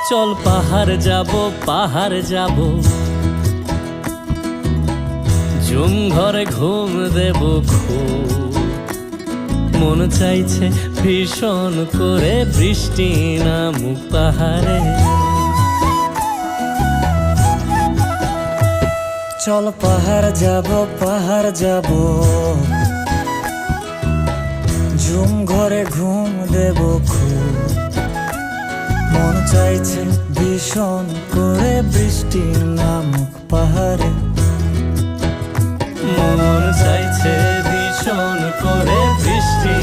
চল পাহাড় যাব ঝুম ঘরে ঘুম দেব খুব। মন চাইছে ভীষণ করে বৃষ্টি নামুক পাহাড়ে। চল পাহাড় যাব ঝুম ঘরে ঘুম দেব খুব। মন চাইছে ভীষণ করে বৃষ্টি নামুক পাহাড়ে। মন চাইছে ভীষণ করে বৃষ্টি